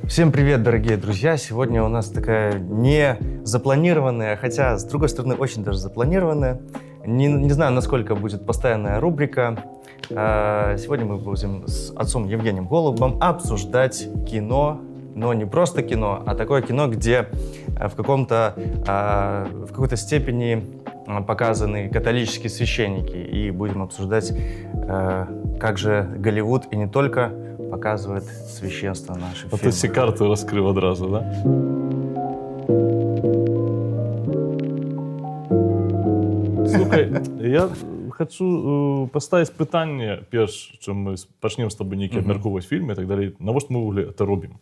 Всем привет, дорогие друзья! Сегодня у нас такая не запланированная, хотя, с другой стороны, очень даже запланированная. Не знаю, насколько будет постоянная рубрика. Сегодня мы будем с отцом Евгением Голубом обсуждать кино, но не просто кино, а такое кино, где в какой-то степени показаны католические священники. И будем обсуждать, как же Голливуд и не только показывает священство наших фильмов. Ти всі карти розкрив одразу, да? Слухай, я хочу поставити питання, перш чим ми почнемо з тобою некі обмірковувати фільми і так далі. Навошта ми вуглі це робимо?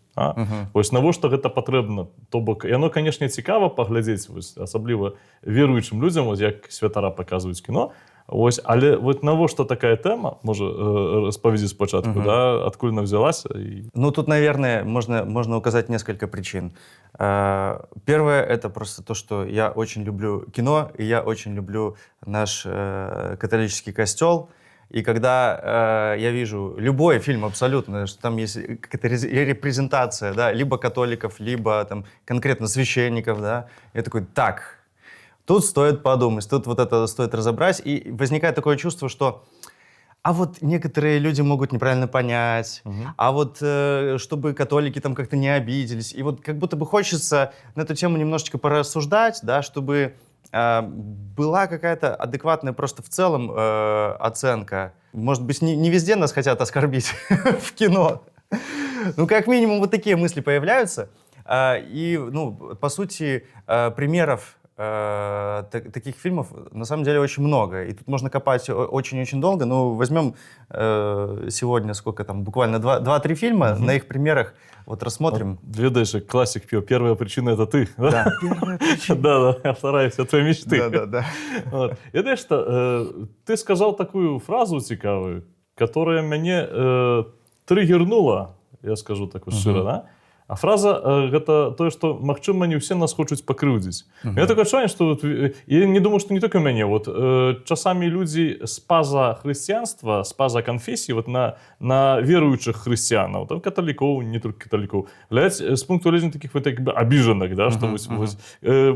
Ось навошта гэта патрэбна? То бок, яно, конечно, цікаво поглядзець, асабліва веруючым людзям, ось як святара показваюць кіно. Ось, але вот навошта такая тема, може, розповіді спочатку, да, откуль она взялась? Ну, тут, наверное, можно указать несколько причин. Первое, это просто то, что я очень люблю кино, и я очень люблю наш католический костел. И когда я вижу любой фильм абсолютно, что там есть какая-то репрезентация, да, либо католиков, либо там конкретно священников, да, я такой, так, тут стоит подумать, тут вот это стоит разобрать. И возникает такое чувство, что а вот некоторые люди могут неправильно понять, а вот чтобы католики там как-то не обиделись. И вот как будто бы хочется на эту тему немножечко порассуждать, да, чтобы была какая-то адекватная просто в целом оценка. Может быть, не везде нас хотят оскорбить в кино. Ну, как минимум, вот такие мысли появляются. И, ну, по сути, примеров таких фильмов на самом деле очень много. И тут можно копать очень-очень долго. Но возьмем сегодня сколько там, буквально 2-3 фильма, на их примерах вот рассмотрим. Ведаешь, классик пел, первая причина — это ты. Да, первая причина. Да, а вторая — все твои мечты. Да. Вот. И знаешь что, ты сказал такую фразу цікавую, которая меня триггернула, я скажу так вот широ, да? А фраза гэта тое, што магчыма не ўсе нас хочуць пакрыўдзіць. Я такое адчуванне, што я не думаю, што не толькі ў мяне. Вот часамі людзі з-паза хрысціянства, з-паза канфесіі, вот на веруючых хрысціянаў, там каталікоў, не толькі каталікоў, глядаць з пункту гледжання такіх вот як бы абіжаных, да, што вось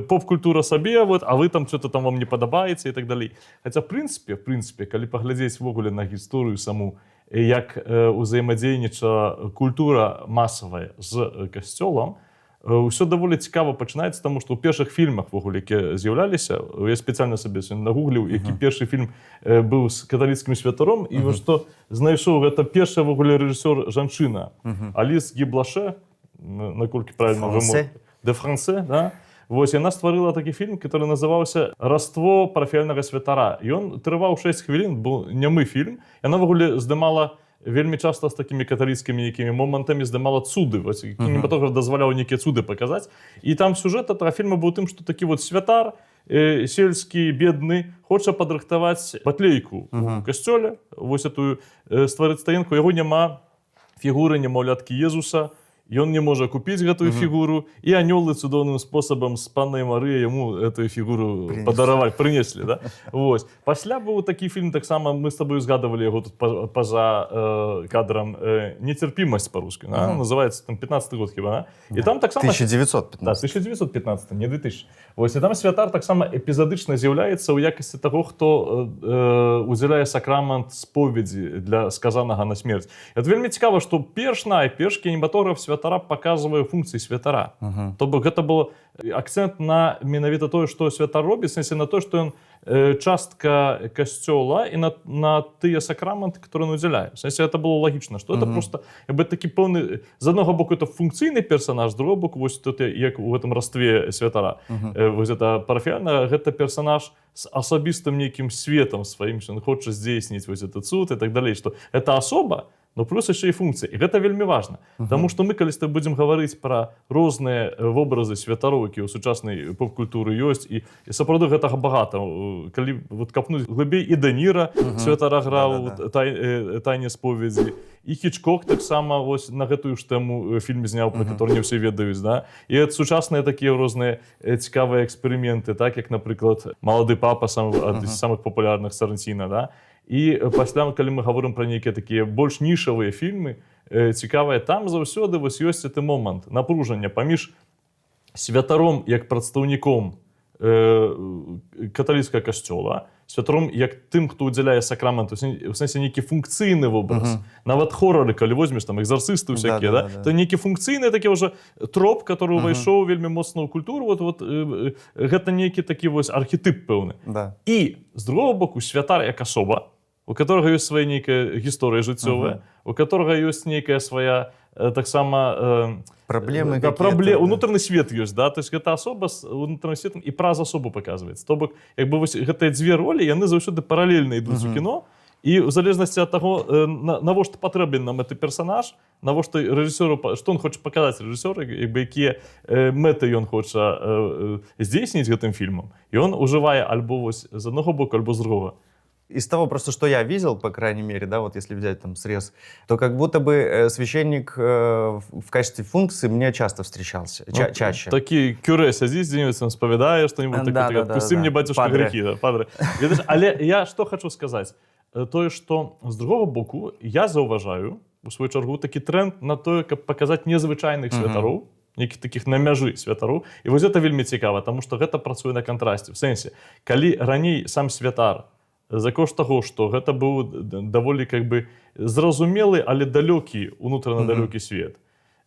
поп-культура сабе, вот, а вы там что-то там вам не падабаецца і так далей. Хаця в прынцыпе, калі паглядзець ввогуле на гісторыю саму, як узаемадзейнічала культура масавая з касцёлам, ўсё даволі цікава пачынаецца, таму што ў першых фільмах ввогуле, якія з'яўляліся, я спецыяльна сабе нагугліў, які першы фільм быў з каталіцкім святаром, і што знайшоў, гэта першая ввогуле рэжысёр жанчына, Аліс Гі Блаше, наколькі правільна вымовіць, де Франце, да? Вось, яна стварыла такі фільм, который называўся «Раство парафіяльнага святара». Ён трываў 6 хвілін, быў нямы фільм. Яна ввогуле здымала вельмі часта з такімі каталіцкімі якімі момантамі, здымала цуды. Вось, кінематограф дазваляў нейкія цуды паказаць. І там сюжэт этого фільма быў тым, што такі вот святар, сельскі, бедны, хоча падрыхтаваць батлейку ў касцёле, вось этую стварыць стаенку. Яго няма фігуры немаўляткі Езуса, ён не можа купіць гэтую фігуру, і анёлы цудоўным спосабам з паннай Марыяй яму эту фігуру падараваць, прынеслі, да? Вось. Пасля быў такі фільм, таксама мы з табою згадавалі яго тут па-за кадрам, «Нецярпімасць» па-руску, называецца там 15-й год хіба, і там таксама 1915. Да, 1915, не 2000. Вось, і там святар таксама эпізадычна з'яўляецца ў якасці таго, хто удзяляе сакрамент споведзі для сказанага на смерць. І это вельмі цікава, што найперш кінематограф святара паказвае функцыі святара. То бок гэта был акцэнт на менавіта тое, што святар робіць, в сэнсе на тое, што ён частка касцёла і на тыя сакраменты, которые он удзяляе. В сэнсе это было лагічна, што это просто такі пэўны, з аднаго боку это функцыйны персанаж, з другого боку вось тут як у гэтым растве святара. Вось это парафіяльна, гэта персанаж з асабістым нейкім светам сваім, што ён хоча здзейсніць вось этот цуд і так далей, што это асоба, но плюс яшчэ і функцыя. І гэта вельмі важна. Таму што мы калісьці будзем гаварыць пра розныя вобразы святароў, якія ў сучаснай поп-культуры ёсць, і сапраўды гэтага багата. Калі вот капнуць глыбей, і Де Ніра святара граў «Тайне споведзі», і Хічкок таксама вось на гэтую ж тэму фільм зняў, про который не ўсе ведаюць, да? І сучасныя такія розныя цікавыя эксперыменты, так як, напрыклад, «Малады папа», адзін з самых папулярных Сарантіна, да? І пасля, калі мы гаворым пра нейкія такія больш нішавыя фільмы, цікавае, там заўсёды вось ёсць гэты момант напружання паміж святаром як прадстаўніком каталіцкага касцёла, святаром як тым, хто ўдзяляе сакрамент, у сэнсе нейкі функцыйны вобраз. Нават хорары, калі возьмеш там экзарцысты ўсякія, да? То нейкі функцыйны такі ўжо троп, который увайшоў вельмі моцна ў культуру, гэта нейкі такі вось архетып пэўны. І з другого боку святар як асоба, у которого ёсць свая нейкая гісторыя жыццёвая, у которого ёсць нейкая свая таксама проблемы, унутраны свет ёсць, да? То есть гэта асоба з унутраным светам і праз асобу паказваецца. То бок, як бы вось гэтыя дзве ролі, яны заўсёды паралельна ідуць у кіно, і ў залежнасці ад таго, навошта патрэбен нам гэты персанаж, навошта рэжысёру, што ён хоча паказаць рэжысёру, як бы якія мэты ён хоча здзейсніць гэтым фільмам. І ён ужывае альбо вось з аднаго боку, альбо з другога. Из того, просто что я видел, по крайней мере, да, вот если взять там срез, то как будто бы священник в качестве функции мне часто встречался, чаще. Такі кюре сядзіць дзе-нибудь, спавядае што-нибудь таке, пусти мне, батюшка, грехи, падры. Але я што хочу сказаць, тое, што з другого боку я заўважаю у сваю чаргу такі тренд на тое, каб паказаць незвычайных святароў, нейкіх такіх на мяжы святароў. І вось гэта вельмі цікава, таму што гэта працуе на кантрасце. В сэнсе, калі раней сам святар за кошт таго, што гэта быў даволі как бы зразумелы, але далёкі, унутрана далёкі свет.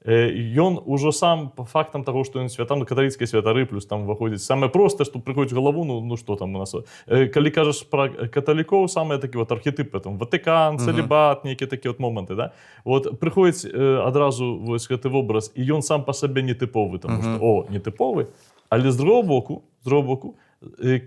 Ён ужо сам по фактам таго, што ён святар, каталіцкія святары, плюс там выходзіць самае простае, што прыходзіць в галаву, ну што там у нас. Калі кажаш пра каталікоў, самыя такі вот архетыпы, там Ватыкан, цэлібат, нейкія такія вот моманты, да? Вот прыходзіць адразу вось гэты вобраз, і ён сам па сабе нетыповы, таму што, нетыповы, але з другого боку,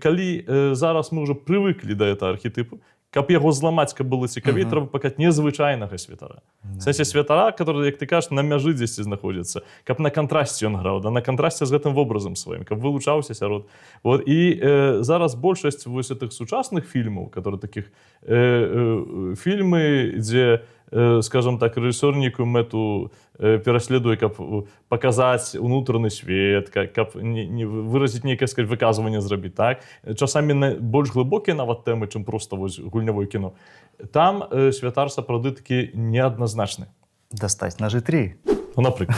калі зараз мы ўжо прывыклі да этого архетыпу, каб яго зламаць, каб было цікавей, трэба паказаць незвычайнага святара. В сэнсе святара, который, як ты кажаш, на мяжы дзесьці знаходзіцца, каб на кантрасце ён граў, да, на кантрасце з гэтым вобразам сваім, каб вылучаўся сярод. Вот. І зараз большасць вось гэтых сучасных фільмаў, которые такіх фільмы, дзе, скажем так, рэжысёр нейкую мэту пераследуе, каб паказаць унутраны свет, каб выразіць нейкае, сказаць, выказванне зрабіць, так? Часамі больш глыбокія нават тэмы, чым проста вось гульнявое кіно. Там святар сапраўды такі неадназначны. Достать ножи 3. Ну, напрыклад.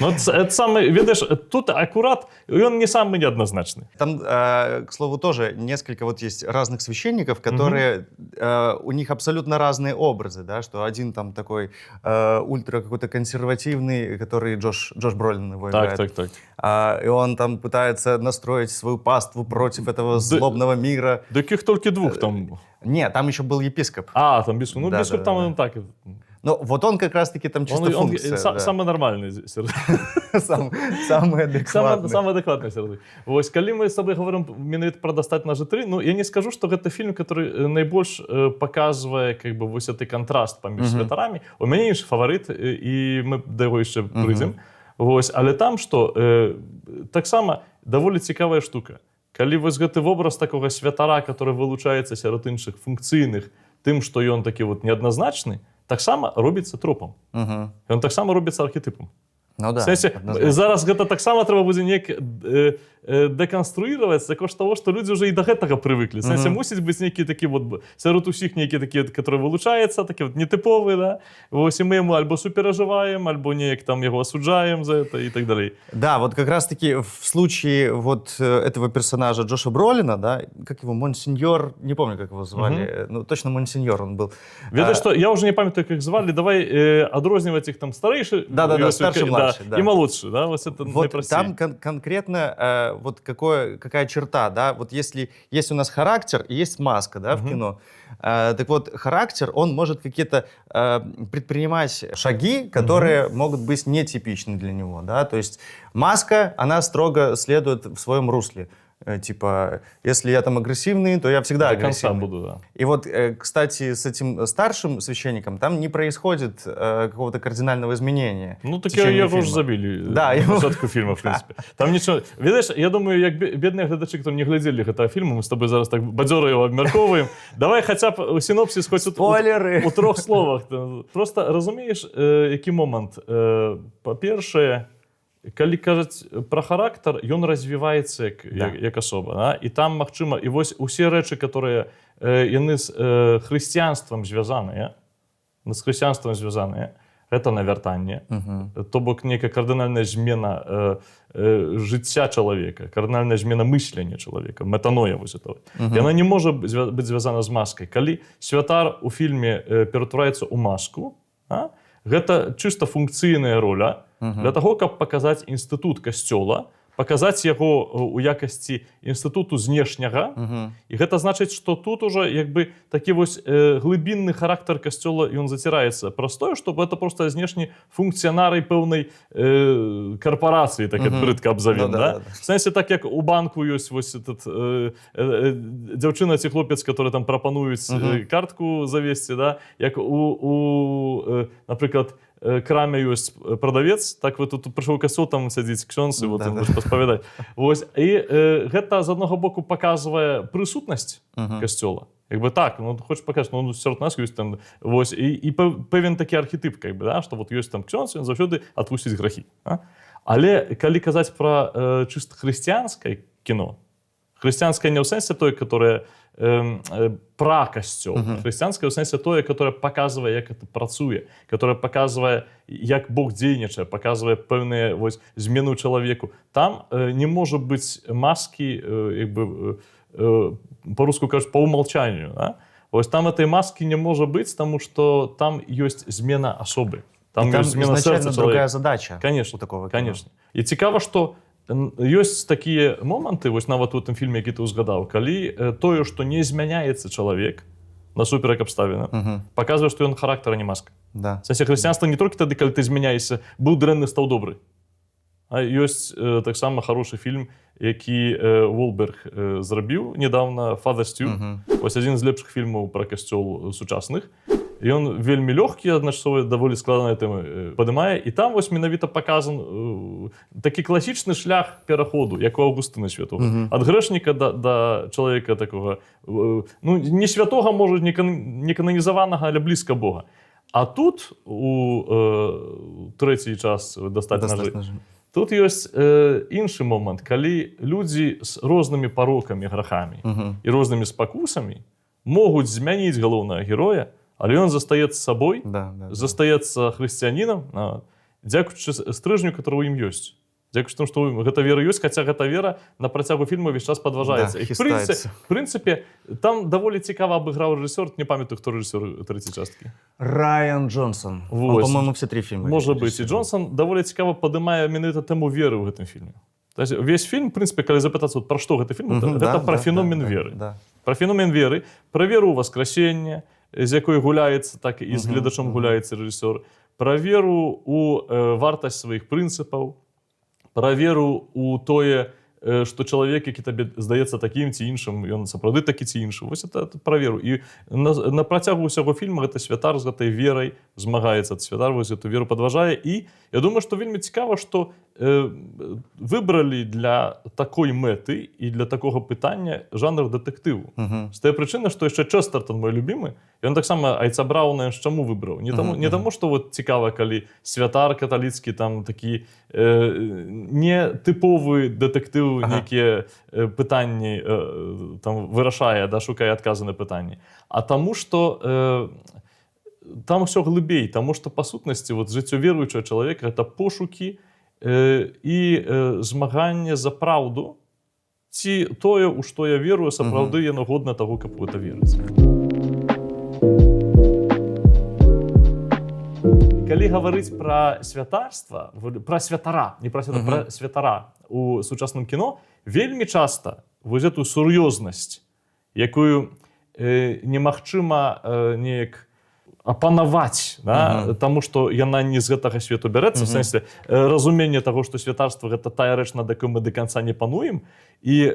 Ну, это самый, видишь, тут аккурат, и он не самый неоднозначный. Там, к слову, тоже несколько вот есть разных священников, которые, у них абсолютно разные образы, да, что один там такой ультра какой-то консервативный, который Джош Бролин его играет. Так. И он там пытается настроить свою паству против этого злобного мира. Да каких только двух там? Нет, там еще был епископ. Там бископ. Ну, бископ там он так... Ну, вот он как раз-таки там чисто функция. Самый нормальный сердце. Самый адекватный. Самый адекватный сердце. Вось, калі мы з тобой говорим менавіта про «Достать ножи 3», ну, я не скажу, что гэта фильм, который найбольш показывае, как бы, вось гэты контраст паміж святарамі. У мяне іншы фаварыт, і мы да яго яшчэ прыйдзем. Вось, але там, што таксама даволі цікавая штука. Калі вось гэты вобраз такога святара, который вылучаецца сярод іншых функцыйных тым, што ён такі вот неадназначны, таксама робіцца тропам. Ён таксама робіцца архетыпам. Ну да. Сэнсе, зараз гэта таксама трэба будзе неяк дэканструіраваць за кошт того, што людзі ўжо і да гэтага прывыклі. Сэнсе, мусіць быць нейкі такі вот сярод усіх нейкі такі, которые вылучаюцца, такі вот нетыповы, да? Вось і мы яму альбо суперажываем, альбо неяк там яго осуджаем за это и так далее. Да, вот как раз-таки в случае вот этого персонажа Джоша Бролина, да, как его, Монсеньор, не помню, как его звали, ну точно Монсеньор он был. Ведаеш, што я уже не памятаю, как звали, давай адрозніваць іх там старэйшы, да, старший, младший, да, и младший, да, вот это вот наипростее. Там конкретно вот какая черта, да, вот если есть у нас характер и есть маска, да, в кино, так вот характер, он может какие-то предпринимать шаги, которые могут быть нетипичны для него, да, то есть маска, она строго следует в своем русле. Типа, если я там агрессивный, то я всегда агрессивный. До конца буду, да. И вот, кстати, с этим старшим священником там не происходит какого-то кардинального изменения. Ну, так его уже забили. Да, на початку фильма, в принципе. Там ничего... Видишь, я думаю, як бедные глядачи, которые не глядели этого фильма, мы с тобой зараз так бадзёра его обмярковываем. Давай хотя бы синопсис хоть у 3 словах. Просто разумеешь, які момент. По-перше, калі кажаць пра характар, ён развіваецца як асоба, да? І там, магчыма, і вось усе рэчы, которые яны з хрысціянствам звязаныя, з хрысціянствам звязаныя, гэта навяртанне, то бок нейкая кардынальная змена жыцця чалавека, кардынальная змена мыслення чалавека, метаноя вось этого. Яна не можа быць звязана з маскай. Калі святар у фільме ператвараецца ў маску, гэта чыста функцыйная роля для таго, каб паказаць інстытут касцёла, паказаць яго у якасці інстытуту знешняга. І гэта значыць, што тут ужо як бы такі вось глыбінны характар касцёла, ён заціраецца праз тое, што гэта проста знешні функцыянарый пэўнай карпорацыі, так брыдка абзавем. В сэнсе так, як у банку ёсць вось этот дзяўчына ці хлопец, который там прапануюць картку завесці, як напрыклад, краме ёсць прадавец, так вы тут прыйшоў касцёл, там сядзіць ксёнз і паспавядаць. І гэта з аднаго боку паказвае прысутнасць касцёла. Як бы так, хочаш паказаць, сярод нас ёсць там, і пэвен такі архетып, што ёсць там ксёнз, ён заўсёды адпусціць грахі. Але калі казаць пра чыста хрысціянскае кіно, хрысціянскае не ў сэнсе тое, которое пра касцёл. Хрысціянскае ў сэнсе тое, которое паказвае, як это працуе, которое паказвае, як Бог дзейнічае, паказвае пэўныя змены ў чалавеку. Там не можа быць маскі, по-руску кажуць, по умолчанию. Там этой маски не можа быць, таму што там ёсць змена асобы. Там изначально другая задача у такого кино. Конечно. І цікава, што ёсць такія моманты, вось нават у тым фільме, які ты узгадаў, калі тое, што не змяняецца чалавек насуперак абставінам, паказвае, што ён характара не маска. В сэнсе хрысціянства не толькі тады, калі ты змяняешся, быў дрэнны, стаў добры. А ёсць таксама хорошы фільм, які Волберг зрабіў недавно, «Father Stew». Вось адзін з лепшых фільмаў пра касцёл сучасных. І ён вельмі лёгкі, адначасова даволі складаныя тэмы падымае. І там вось менавіта паказан такі класічны шлях пераходу, як у Аўгустына Святога. Ад грэшніка да чалавека такога, не святога, можа, не кананізаванага, але блізка Бога. А тут, у трэці час «Дастаць нажы», тут ёсць іншы момант, калі людзі з рознымі парокамі, грахамі і рознымі спакусамі могуць змяніць галоўнага героя, але ён застаецца сабой, застаецца хрысціянінам, дзякуючы стрыжню, который у ім ёсць. Дзякуючы тому, што гэта вера ёсць, хаця гэта вера на працягу фільма ўвесь час падважаецца. В прынцыпе, там даволі цікава абыграў рэжысёр, не памятаю, хто рэжысёр трэцяй часткі. Райан Джонсон. Он, по-моему, все 3 фильма. Можа быць. І Джонсон даволі цікава падымае менавіта тэму веры ў гэтым фільме. Весь фільм, в прынцыпе, калі запытацца, пра што гэты фільм, гэта пра феномен веры. Пра феномен веры, пра веру ў васкрасенне, з якой гуляецца, так і з гледачом гуляецца рэжысёр, пра веру ў вартасць сваіх прынцыпаў, пра веру ў тое, што чалавек, які табе здаецца такім ці іншым, ён сапраўды такі ці іншы. Вось это пра веру. І на працягу ўсяго фільма гэта святар з гэтай верай змагаецца. Святар вось эту веру падважае. І я думаю, што вельмі цікава, што выбралі для такой мэты і для такога пытання жанр дэтэктыву. З тая прычыны, што яшчэ Чэстертон, мой любімы, ён таксама Айца Брауна чаму выбраў? Не таму, што цікава, калі святар каталіцкі, там такі не тыповы дэтэктыў, нейкія пытанні вырашае, шукае адказы на пытанні. А таму, што там усё глыбей, таму што па сутнасці жыццё веруючага чалавека гэта пошукі і змаганне за праўду, ці тое, у што я верую, сапраўды яно годна таго, каб у гэта верыць. Калі гаварыць пра святарства, пра святара, не пра святара, пра святара у сучасным кіно, вельмі часта вось эту сур'ёзнасць, якую немагчыма неяк апанаваць, таму што яна не з гэтага свету бярэцца, в сэнсе разуменне таго, што святарства гэта тая рэч, над якой мы да канца не пануем, і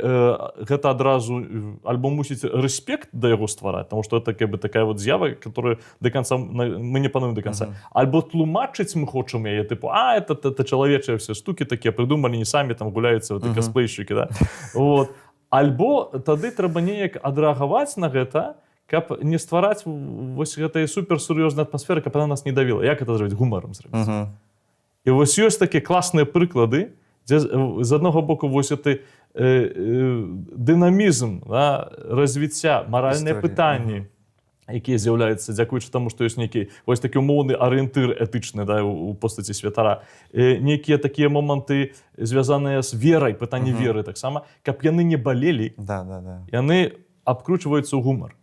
гэта адразу альбо мусіць рэспект да яго ствараць, таму што гэта такая з'ява, которую да канца мы не пануем да канца. Альбо тлумачыць мы хочам яе, тыпу, это чалавечыя все штукі такія прыдумалі, не самі там гуляюцца касплейшчыкі, альбо тады трэба неяк адрэагаваць на гэта, каб не ствараць вось гэтай суперсур'ёзнай атмасферы, каб она нас не давіла. Як это зрабіць? Гумарам зрабіць. І вось ёсць такія класныя прыклады, дзе з аднаго боку вось гэты дынамізм развіцця, маральныя пытанні, якія з'яўляюцца дзякуючы таму, што ёсць нейкі вось такі умоўны арыентыр этычны, да, у постаці святара, нейкія такія моманты звязаныя з верай, пытанне веры таксама, каб яны не балелі, Да, да, да. яны абкручваюцца ў гумар.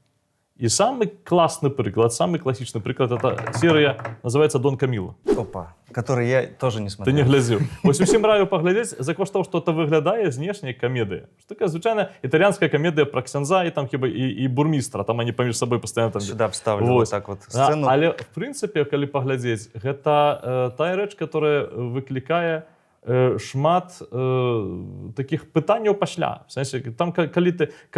І самы класны прыклад, самы класічны прыклад, это серыя называецца «Дон Каміло». Опа. Который я тоже не Ты смотрел. не глядзеў. Вось усім раю паглядзець, за кошт того, што это выглядае знешняя камедыя. Што такая звычайная італьянская камедыя пра ксяндза і там хіба і бурмістра, там они паміж сабой пастаянна там. Сюда вставлю Вось. вот так вот сцену. Але в прынцыпе, калі паглядзець, гэта тая рэч, которая выклікае шмат такіх пытанняў пасля. В сэнсе, там калі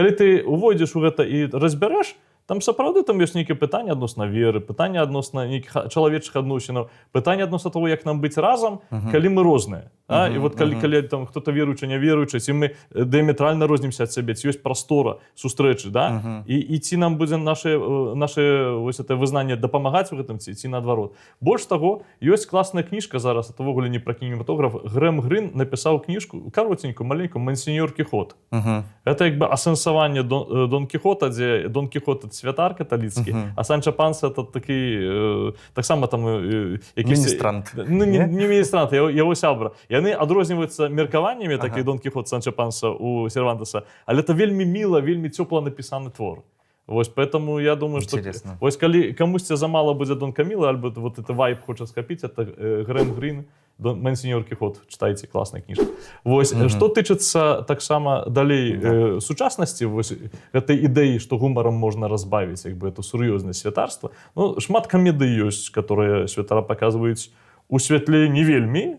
ты увойдзеш у гэта і разбярэш, там сапраўды там ёсць нейкія пытанні адносна веры, пытанні адносна нейкіх чалавечых адносінаў, пытанні адносна того, як нам быць разам, калі мы розныя. І вот калі там хто-то веруючы, не веруючы, ці мы дыаметральна рознімся ад сябе, ці ёсць прастора сустрэчы, да? І ці нам будзе наше вось это вызнанне дапамагаць у гэтым, ці наадварот. Больш таго, ёсць класная кніжка зараз, это ўвогуле не пра кінематограф. Грэм Грин напісаў кніжку, каротенькую, маленькую, «Монсеньор Кіхот». Это як бы асэнсаванне Дон Кіхота, дзе Дон Кіхот — святар каталіцкі, а Санчо Панса — это такі, таксама там... Міністрант. Ну, не міністрант, яго сябра. Яны адрозніваюцца меркаваннямі, такі Дон Кіхот, Санчо Панса у Сервантеса, але это вельмі міла, вельмі цёпла напісаны твор. Вось, поэтому я думаю, что вось калі камусьці замала будзе Дон Каміло, альбо вот это вайб хоча скапіць, это Грэм Грин, «Монсеньор Кіхот», читайце, класная кніжка. Вось, што тычыцца таксама далей сучаснасці, вось гэтай ідэі, што гумарам можна разбавіць, як бы это сур'ёзнае святарства. Ну, шмат камедый ёсць, которые святара паказваюць у святле не вельмі,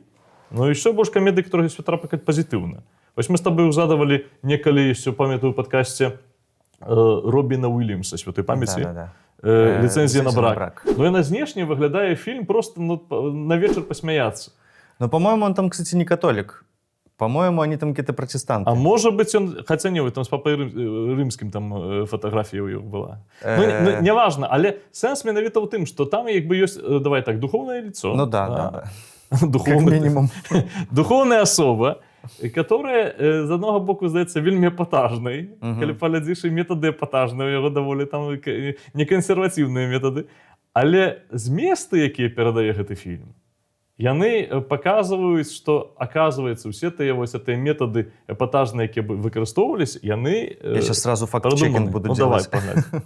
но яшчэ больш камедый, которые святара паказваюць пазітыўна. Вось мы з табой узадавалі некалі, если памятаю, ў падкасце Робіна Уильямса, святой памяці. Да. «Лицензия на брак». Но яна знешне выглядае фільм просто на вечер посмяяться. Но, по-моему, он там, кстати, не католик. По-моему, они там какие-то протестанты. А может быть, он, хотя не, там с папой римским там фотография у него была. Ну, не важно, але сенс менавіта ў тым, что там як бы ёсць, давай так, духовное лицо. Ну да. Духовное, как минимум. Духовная особа, которая, з одного боку, здаецца, вельмі эпатажнай. Калі паглядзіш, і метады эпатажныя, у яго даволі там некансервативныя метады. Але зместы, якія перадае гэты фільм, яны паказваюць, што, аказваецца, усе тыя вось гэтыя метады эпатажныя, якія выкарыстоўвались, яны Я сейчас сразу факт-чекинг буду делать. Давай, погнали.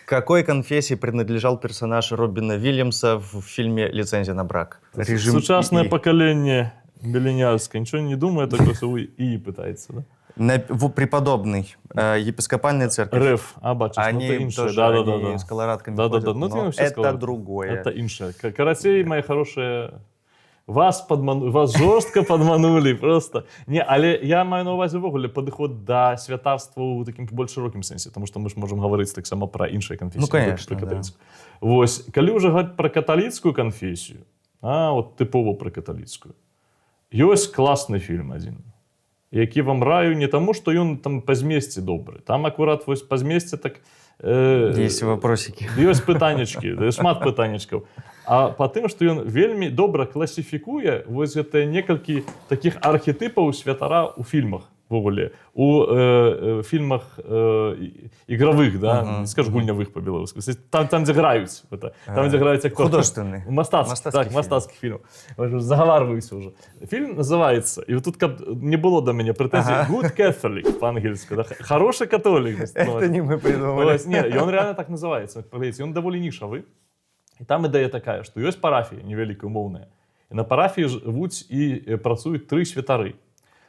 Какой конфессии принадлежал персонаж Робина Вильямса в фильме «Лицензия на брак»? Режим сучасное поколение миллениальское ничего не думает, только что и пытается, да? Преподобный, епископальная церковь. РФ, бачишь, они ну, это тоже, они с колорадками ходят, Ну, но это другое. Это иншее. Каратей, мои хорошие, вас жорстко подманули просто. Не, але я маю на увазі ввогуле падыход да святарства ў такім больш шырокім сэнсе, тому што мы ж можам гаварыць таксама пра іншыя канфесіі. Ну, конечно, да. Вось, калі ўжо гаварыць пра каталіцкую канфесію, от тыпова пра каталіцкую, ёсць класны фільм адзін, які вам раю не таму, што ён там па змесце добры. Там акурат вось па змесце так... Есть вопросики. Ёсць пытаннячкі, шмат пытаннячкаў. А па тым, што ён вельмі добра класіфікуе вось гэтыя некалькі такіх архетыпаў святара ў фільмах ввогуле. У фільмах ігравых, да? Не скажу гульнявых па-беларуску. Там, дзе граюць. Там, дзе граюць акторы. Художественный. Мастацкі фільм. Загаварваюся ўжо. Фільм называецца, і тут каб не было да мяне прэтэнзій, Good Catholic па-ангельску. Хороший католік. Это не мы придумали. Не, ён реально так называецца. Ён даволі нішавы. І там ідэя такая, што ёсць парафія невялікая умоўная. І на парафіі жывуць і працуюць 3 святары.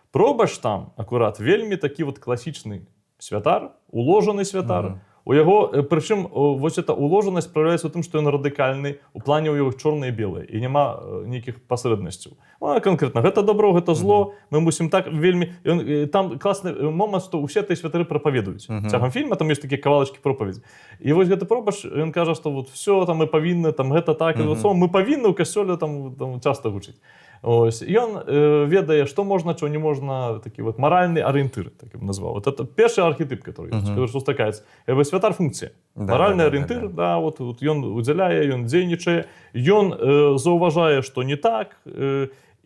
Пробач там, акурат, вельмі такі вот класічны святар, уложаны святар. У яго, прычым, вось эта уложанасць проявляецца ў тым, што ён радыкальны, у плане ў яго чорнае і белае, і няма нейкіх пасрэднасцяў. Конкретна, гэта добро, гэта зло, мы мусім так вельмі... Там класны момант, што ўсе тыя святары прапаведуюць. Цягам фільма там ёсць такія кавалачкі проповедзі. І вось гэты пробач, ён кажа, што вот всё, там мы павінны, там гэта так, мы павінны ў касцёле там часта гучыць. Ось, ён ведае, што можна, чого не можна, такі вот маральны арыентыр, так я б назваў. Вот это першы архетып, который сустракаецца. Святар функцыя. Маральны арыентыр, да, вот ён удзяляе, ён дзейнічае, ён заўважае, што не так,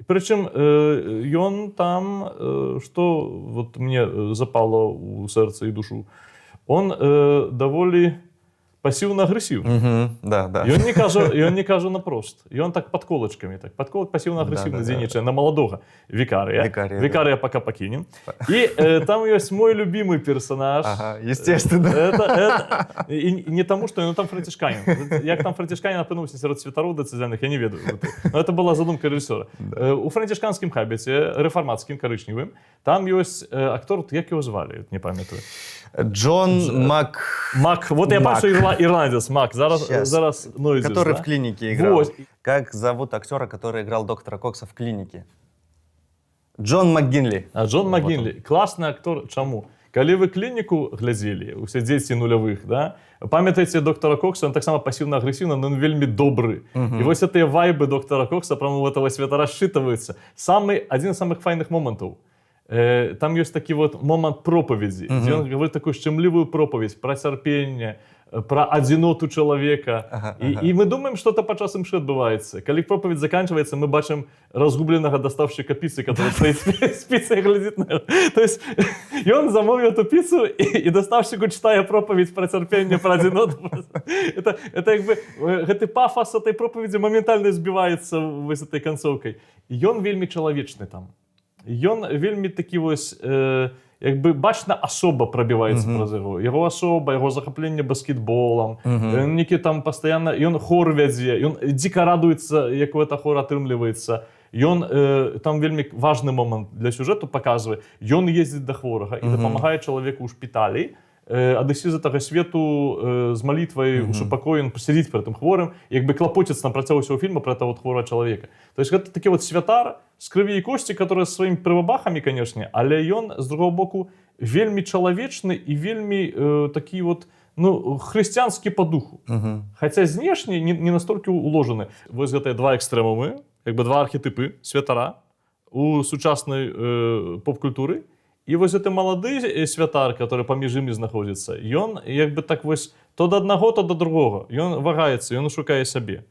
прычым ён там, што вот мне запало ў сэрца і душу, он даволі пассивно-агрессивный. Да, да. И он не кажа напрост. И он так подколочками, так подколок пассивно-агрессивно Да. дзейнічае на маладога викария. Викария, Викария пока покинем. И там есть мой любимый персонаж. Ага, естественно. И не тому, что он там францішканін. Як там францішканін опинився серед святарів децизіальних, я не ведаю. Но це була задумка режисера. У францішканському хабіті, реформатським, коричневим, там есть актор, як його звали, не пам'ятаю. Джон Мак. Вот я бачу ирландец, Мак. Зараз Нойзис, который да? в клинике играл. Вот. Как зовут актера, который играл доктора Кокса в клинике? Джон МакГінлі. А Джон МакГінлі. Классный актор. Чому? Коли ви клініку глядзелі, усе дзеці нулявых, да, памятаеце доктора Кокса, он таксама пассивно-агрессивно, но он вельмі добры. И вот эти вайбы доктора Кокса прямо у этого света расчитываются. Один из самых файных моментов. Там есть такой вот момент проповеди, где он говорит такую щемливую проповедь про терпение, про одиноту человека. И мы думаем, что это подчас імши отбывается. Когда проповедь заканчивается, мы бачим разгубленного доставщика пиццы, который стоит с пиццей и глядит на... То есть, и он замовил эту пиццу, и доставщику читая проповедь про терпение, про одиноту. Это как бы, этот пафос этой проповеди моментально сбивается с этой концовкой. И он вельми человечный там. Ён вельмі такі вось, як бы бачна асоба прабіваецца праз яго. Яго асоба, яго захапленне баскетболам, некі там пастаянна, ён хор вядзе, ён дзіка радуецца, як у гэта хор атрымліваецца. Ён, там вельмі важны момант для сюжэту паказвае, ён ездзіць да хворага і дапамагае чалавеку ў шпіталі, адысці з гэтага свету з малітвай у супакоі, ён пасядзіць перад тым хворым, як бы клапоціцца на працягу ўсяго фільма пра этого хворага чалавека. То есть гэта такі вот святар з крыві і косці, который з сваімі прывабахамі, канешне, але ён, з другого боку, вельмі чалавечны і вельмі такі вот, ну, хрысціянскі па духу. Хаця знешне не настолькі уложаны. Вось гэтыя два экстрэмумы, як бы два архетипы святара у сучаснай поп-культуры. І вось гэты малады святар, который паміж імі знаходзіцца, ён як бы так вось то да аднаго, то да другога. Ён вагаецца, ён шукае сябе.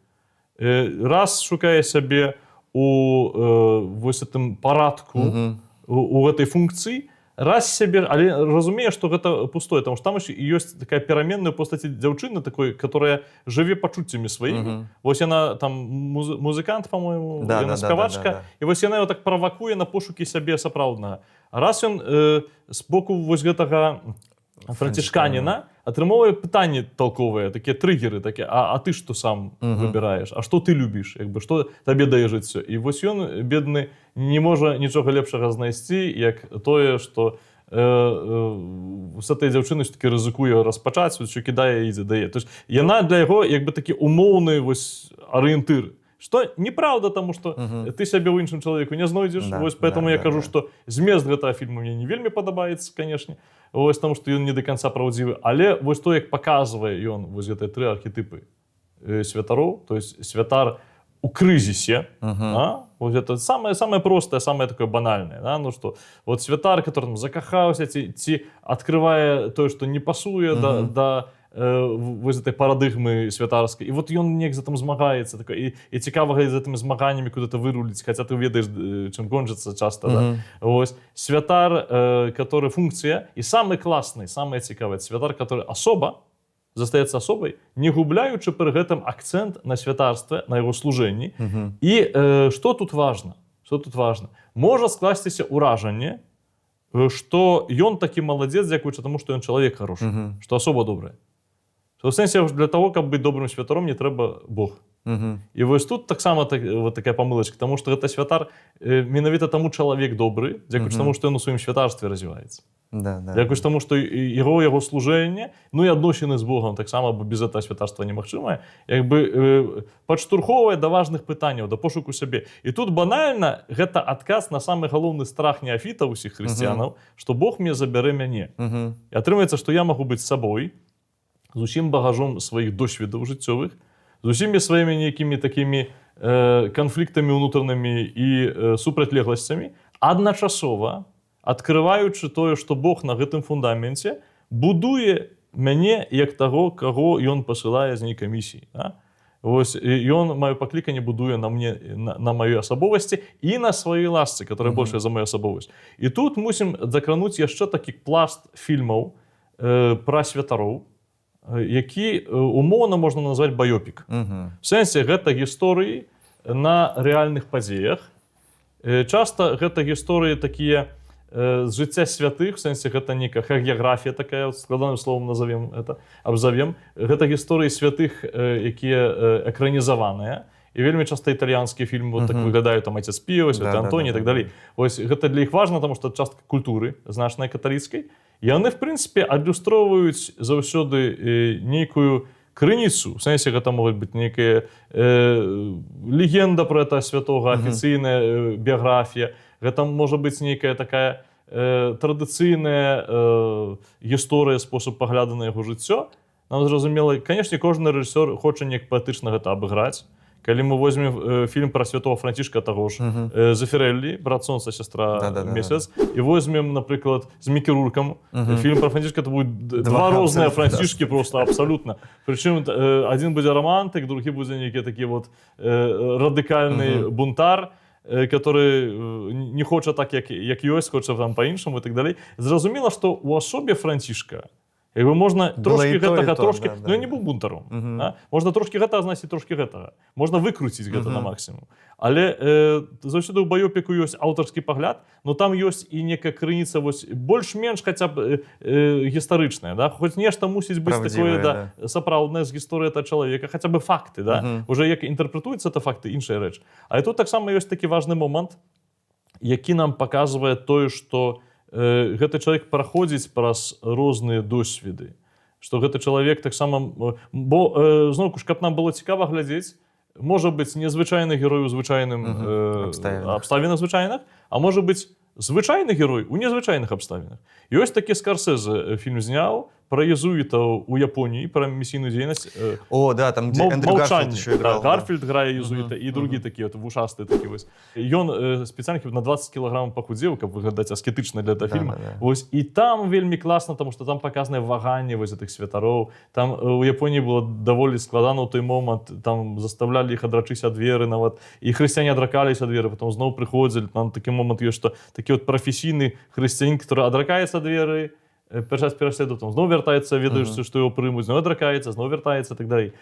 Раз шукае сябе у вось гэтым парадку, у гэтай функцыі, раз сябе, але разумее, што гэта пустое, потому што там ёсць такая пераменная постаці дзяўчыны такой, которая жыве пачуццямі сваімі. Вось яна там музыкант, па-моему, яна спявачка, і вось яна его так правакуе на пошукі сябе сапраўднага. Раз ён з боку вось гэтага францішканіна атрымоўвае пытанні толковыя, такія трыггеры, такія, а ты што сам выбіраеш, а што ты любіш, як бы, што табе дае жыццё. І вось ён, бедны, не можа нічога лепшага знайсці, як тое, што з этой дзяўчыны такі рызыкуе распачаць, що кідае і ідзе дае. То есть яна для яго як бы такі умоўны вось арыентыр. Что неправда, тому что ты сябе ў іншым чалавеку не знойдзеш. Вось поэтому я кажу, што змест гэтага фільма мне не вельмі падабаецца, конечно. Вось тому што ён не да канца праўдзівы, але вось то, як паказвае ён вось гэтыя тры архетипы святароў, то есть святар у крызісе, вот это самое простое, самое такое банальное, да? Ну что, вот святар, который там закахаўся, ці открывае тое, што не пасуе да вось этой парадыгмы святарскай. І вот ён неяк за там змагаецца, такой, і цікавага з гэтымі змаганнямі куды-то выруліць, хаця ты ведаеш, чым кончыцца часта. Да? Вось. Святар, который функція, і самы класны, самае цікавае, святар, который асоба, застаецца асобай, не губляючы пры гэтым акцэнт на святарстве, на яго служэнні. І што тут важна? Што тут важна? Можа скласціся ўражанне, што ён такі маладзец, дзякуючы таму, што ён чалавек хорошы, што асоба добрая. В сенсе, для того, каб быць добрым святаром, не трэба Бог. І вось тут таксама вот такая памылачка, таму што гэта святар менавіта таму чалавек добры, дзякуючы таму, што ён у сваім святарстве развіваецца. Дзякуючы таму, што яго служэнне, ну і адносіны з Богам таксама, бо без гэтага святарства немагчымае, як бы падштурхоўвае да важных пытанняў, да пошуку сябе. І тут банальна гэта адказ на самы галоўны страх неафіта ўсіх хрысціянаў, што Бог мне забярэ мяне. І атрымаецца, што я магу быць сабой, з усім багажом сваіх досведаў жыццёвых, з усімі сваімі нейкімі такімі канфліктамі ўнутранымі і супрацьлегласцямі, адначасова адкрываючы тое, што Бог на гэтым фундаменце будуе мяне як таго, каго ён пасылае з нейкай місіі. Да? Вось, ён маё пакліканне будуе на мне, на маёй асабовасці і на сваёй ласцы, которая большая за маю асабовасць. І тут мусім закрануць яшчэ такі пласт фільмаў пра святароў, які умоўна можна назваць баёпік. В сэнсе гэта гісторыі на рэальных падзеях. Часта гэта гісторыі такія з жыцця святых, в сэнсе гэта нейкая хагіяграфія такая, складаным словом абзавем. Гэта гісторыі святых, якія экранізаваныя. І вельмі часта італьянскія фільмы так выглядаюць, там Отец Піо, Святы Антоній і так далей. Вось гэта для іх важна, тому што частка культуры значнай каталіцкай. І яны, в прынцыпе, адлюстроўваюць заўсёды нейкую крыніцу. В сэнсе гэта могуць быць нейкая легенда про это святога, афіцыйная біяграфія. Гэта можа быць нейкая такая традыцыйная гісторыя, спосаб пагляду на яго жыццё. Нам зразумела, канешне, кожны рэжысёр хоча неяк паэтычна гэта абыграць. Калі мы возьмем фільм пра святого Францішка таго ж Зафірэллі, брат сонца, сястра месяц, і возьмем, напрыклад, з Мікі Руркам фільм пра Францішка, то будуць два розныя Францішкі просто абсалютна. Прычым адзін будзе романтык, другі будзе нейкі такі вот радыкальны бунтар, который не хоча так, як ёсць, хоча там па-іншаму і так далей. Зразумела, што ў асобе Францішка можна трошки гэтага, трошки... Ну, я не быў бунтаром. Можна трошки гэтага знаць і трошки гэтага. Можна выкруціць гэта на максімум. Але заўсёды ў баёпіку ёсць аўтарскі пагляд, но там ёсць і некая крыніца больш-менш хаця б гістарычная. Хоць нешта мусіць быць такое сапраўднае з гісторыі этого чалавека, хаця бы факты. Уже як інтэрпрэтуецца это факты, іншая рэч. А тут таксама ёсць такі важны момант, які нам паказвае тое, што гэты чалавек праходзіць праз розныя досведы, што гэты чалавек таксама, бо зноўку ж, каб нам было цікава глядзець, можа быць незвычайны герой у звычайным абставінах звычайных, а можа быць звычайны герой у незвычайных абставінах. Ёсць такі Скарсезе фільм зняў про езуітаў у Японіі, про місійную дзейнасць. О, да, там где Эндрю Гарфілд еще играл. Гарфілд грае езуіта, і другі такі, вушастыя такі вось. Ён спецыяльна на 20 кілаграмаў пахудзеў, каб выглядаць аскетычна для этого фільма. І там вельмі класна, тому што там паказанае ваганне гэтых святароў. Там у Японіі было даволі складана ў той момант, там заставлялі іх адрачыся ад веры нават, і хрысціяне адракаліся ад веры, потом зноў прыходзілі. Там такі момант ёсць, што такі вот прафесійны хрысціянін, который адракаецца ад веры, перш пераследуе, там зноў вяртаецца, ведаеш, што яго прымуць, зноў адракаецца, зноў вяртаецца і так далей.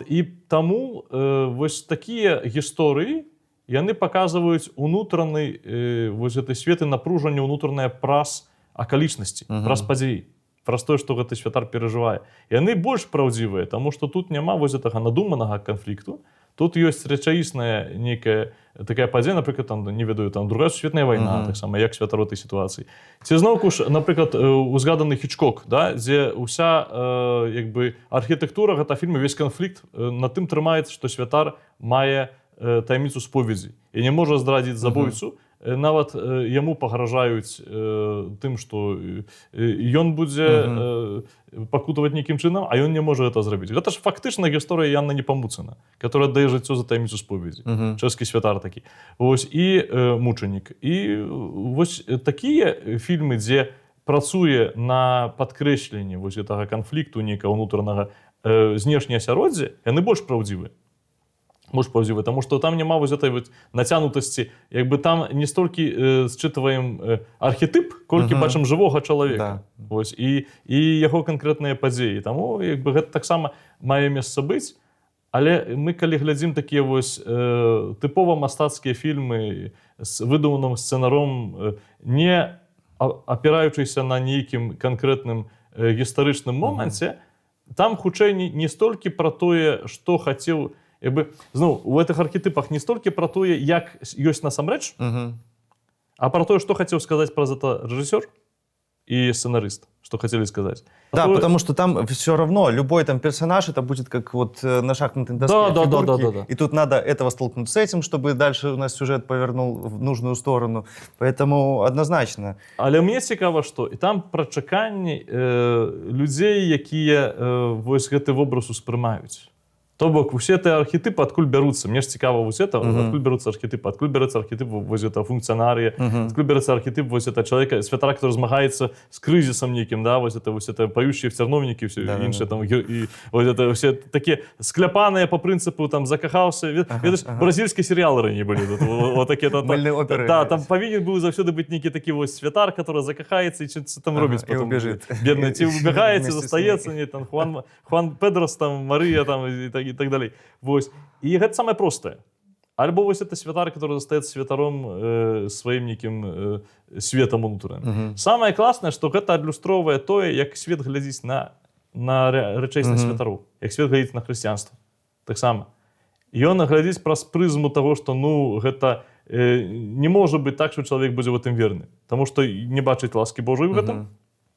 І таму вось такія гісторыі, яны паказваюць унутраны вось гэты свет і напружанне ўнутранае праз акалічнасці, праз падзеі, праз тое, што гэты святар перажывае. Яны больш праўдзівыя, таму што тут няма вось гэтага надуманага канфлікту. Тут ёсць рэчаісная нейкая такая падзея, напрыклад, там, не ведаю, там другая сусветная вайна, таксама, як святар у этой сітуацыі. Ці зноўку ж, напрыклад, узгаданы Хічкок, дзе ўся архітэктура гэта фільма, весь канфлікт на тым трымаецца, што святар мае таямніцу споведзі і не можа здрадзіць забойцу. Нават яму пагражаюць тым, што ён будзе пакутаваць нейкім чынам, а ён не можа гэта зрабіць. Гэта ж фактычна гісторыя Янна Непамуцана, которая аддае жыццё за таямніцу споведзі. Чэшскі святар такі. І мучанік. І вось такія фільмы, дзе працуе на падкрэсленні вось гэтага канфлікту нейкага ўнутранага знешняе асяроддзе, яны больш праўдзівыя. Потому что там няма вось этой вот нацянутасці, там не столькі считываем архетип, колькі бачым жывога чалавека. І яго канкрэтныя падзеі. Таму гэта таксама мае месца быць. Але мы, калі глядзім такія вось тыпова мастацкія фільмы з выдуманым сцэнаром, не апіраючыся на нейкім канкрэтным гістарычным моманце, там хутчэй не столькі пра тое, што хацеў. У гэтых архетипах не столькі пра тое, як ёсць насамрэч, а пра тое, што хацеў сказаць праз это рэжысёр и сценарист, что хотели сказать. Да, потому что там все равно любой там персонаж, это будет как вот на шахматной доске фигурки. Да. И тут надо этого столкнуть с этим, чтобы дальше у нас сюжет повернул в нужную сторону. Поэтому однозначно. Але мне цікава, што і там пра чаканні людзей, якія вось гэты вобраз успрымаюць. То бок усе тыя архетыпы адкуль бяруцца. Мне ж цікава вось это, адкуль бяруцца архетыпы, адкуль бярэцца архетып вось это функцыянарія, адкуль бярэцца архетып вось это чалавека, святара, который змагаецца з крызісам нейкім, да, вось это паючыя в цярновнікі, все іншыя там і вось это все такі скляпаныя по прынцыпу там закахаўся. Ведаеш, бразільскія серыялы раней былі тут, вот такія там. Мыльныя оперы. Да, там павінен быў заўсёды быць нейкі такі вось святар, который закахаецца і што там робіць потом. І убежит. Бедны, ці убегае, ці застаецца, не там Хуан Педрос там, Марыя там і так далей. Вось. І гэта самае простае. Альбо вось это святар, который застаецца святаром сваім нейкім светам унутраным. Самае класнае, што гэта адлюстроўвае тое, як свет глядзіць на рэчаіснасць святару, як свет глядзіць на хрысціянства. Таксама. Ён глядзіць праз прызму таго, што ну гэта не можа быць так, што чалавек будзе ў гэтым верны. Таму што не бачыць ласкі Божай у гэтым,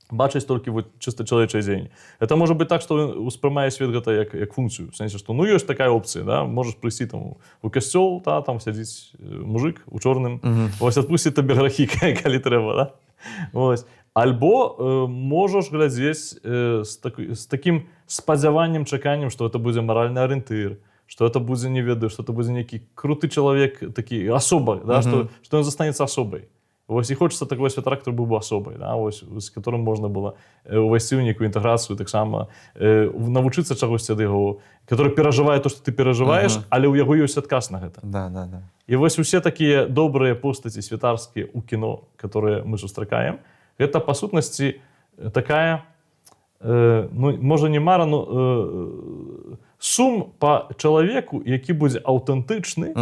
бачыць толькі вот чыста чалавечае дзеянне. Это можа быць так, што ён успрымае свет гэта як функцыю. В сэнсе, што ну ёсць такая опцыя, да? Можаш прыйсці там у касцёл, та, там сядзіць мужик у чорным, вось адпусціць табе грахі, калі трэба, да? Вось. Альбо можаш глядзець з такім спадзяваннем, чаканнем, што это будзе маральны арыентыр, што это будзе, не ведаю, што это будзе нейкі круты чалавек, такі асоба, да? Што ён застанецца асобай. Вось і хочацца такой святара, который быў бы асобай, да? Вось, з которым можна было увайсці ў нейкую інтэграцыю, таксама навучыцца чагосьці ад яго, который перажывае то, што ты перажываеш, але ў яго ёсць адказ на гэта. Да. І вось усе такія добрыя постаці святарскія ў кіно, которые мы сустракаем, гэта па сутнасці такая, ну, можа не мара, но сум па чалавеку, які будзе аўтэнтычны,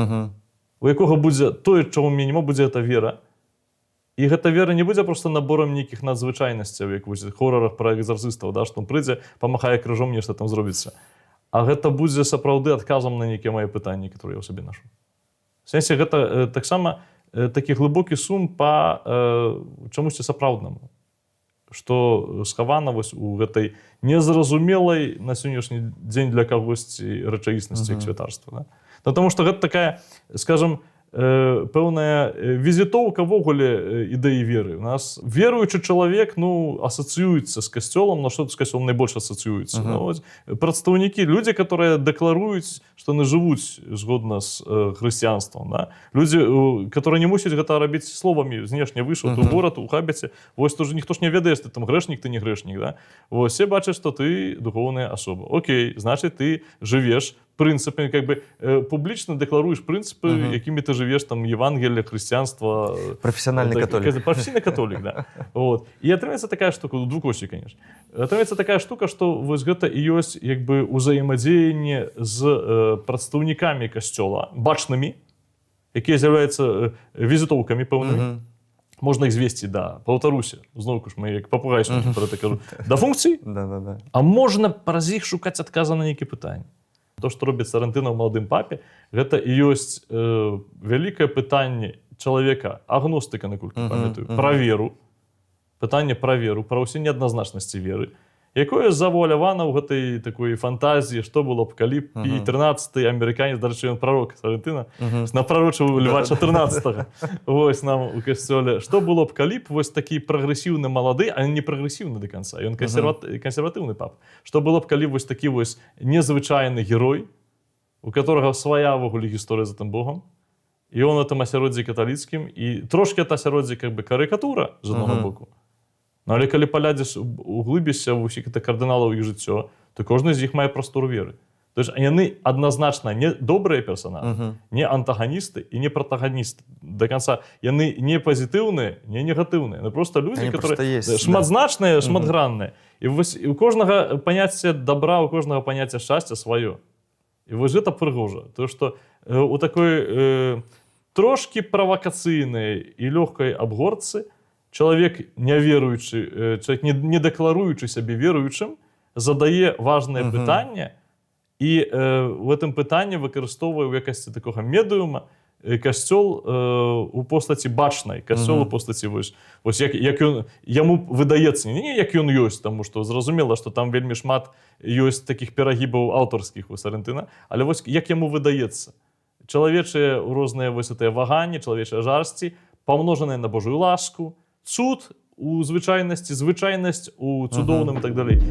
у якога будзе тое, чаго мне няма, будзе гэта вера. І гэта вера не будзе проста наборам нейкіх надзвычайнасцяў, як вось в хорарах пра экзарцыстаў, да, што он прыйдзе, памахае крыжом, нешта там зробіцца. А гэта будзе сапраўды адказам на нейкія мае пытанні, которые я ў сабе нашу. В сэнсе, гэта таксама такі глыбокі сум па чамусьці сапраўднаму, што схавана вось у гэтай незразумелай на сённяшні дзень для кагосьці рэчаіснасці як святарства. Да? Потому што гэта такая, скажам, пэўная візітоўка ввогуле ідэі веры. У нас веруючы чалавек, ну, асацыюецца з касцёлам, на што з касцёлам найбольш асацыюецца. Ну, прадстаўнікі, людзі, которые дэкларуюць, што яны жывуць згодна з хрысціянствам. Да? Людзі, которые не мусяць гэта рабіць словамі, знешне выйшаў, ты ў горад, у хабіце, вось тоже ніхто ж не ведае, ты там грэшнік, ты не грэшнік. Да? Вось, все бачаць, што ты духоўная асоба. Окей, значит, ты жывеш прынцыпамі, как бы публічна дэкларуеш прынцыпы, якімі ты жывеш, там, Евангелие, хрысціянства. Професіональны католік. Професійны католік, да. Вот. І атрымаецца такая штука, двукосці, конечно. Атрымаецца такая штука, што вось гэта і ёсць, як бы, узаемадзеянне з прадстаўнікамі касцёла, бачнымі, якія з'яўляюцца візітоўкамі пэўнымі. Можна іх звесці, да, паўтаруся. Зноўку ж мы, як папугайскі, про это кажу, да функцый, а можна праз іх шукаць адказы на нейкія пытанні. То, што робіць Сарантына ў маладым папе, гэта і ёсць вялікае пытанне чалавека, агностыка, наколькі памятаю, пра веру, пытанне пра веру, пра ўсе неадназначнасці веры, якое завуалявана ў гэтай такой фантазіі, што было б, калі б і 13-й амерыканец, дарэчы, ён прарок Сарантына, напрарочыў Льва 14-го, вось нам у касцёле. Што было б, калі б вось такі прагрэсіўны малады, а не прагрэсіўны да канца, ён кансерватыўны пап. Што было б, калі вось такі вось незвычайны герой, у которага свая ввогуле гісторыя за тым Богам, і он у тым асяроддзі каталіцкім, і трошкі ад асяроддзі как бы карыкатура з аднаго боку. Ну, але калі палядзеш, углыбішся ў усіх кардыналаў іх жыццё, то кожны з іх мае прастору веры. То есть яны адназначна не добрыя персонажы, не антаганісты і не протаганісты. До конца яны не пазітыўныя, не негатыўныя. Яны просто людзі, которые шматзначныя, шматгранныя. І у кожнага паняцце добра, у кожнага паняцце шчасця сваё. І вось гэта прыгожа. То, што у такой трошкі правакацыйнай і лёгкай абгорцы чалавек няверуючы, чалавек не дэкларуючы сябе веруючым, задае важнае пытанне і в гэтым пытанні выкарыстоўвае ў якасці такога медыума касцёл у постаці бачнай, касцёл у постаці вось як ён, яму выдаецца, не як ён ёсць, таму што зразумела, што там вельмі шмат ёсць такіх перагібаў аўтарскіх у Сарантына, але вось як яму выдаецца. Чалавечыя розныя вось гэтыя ваганні, чалавечыя жарсці, памножаныя на Божую ласку, цуд у звычайнасці, звычайнасць у цудоўным і так далей.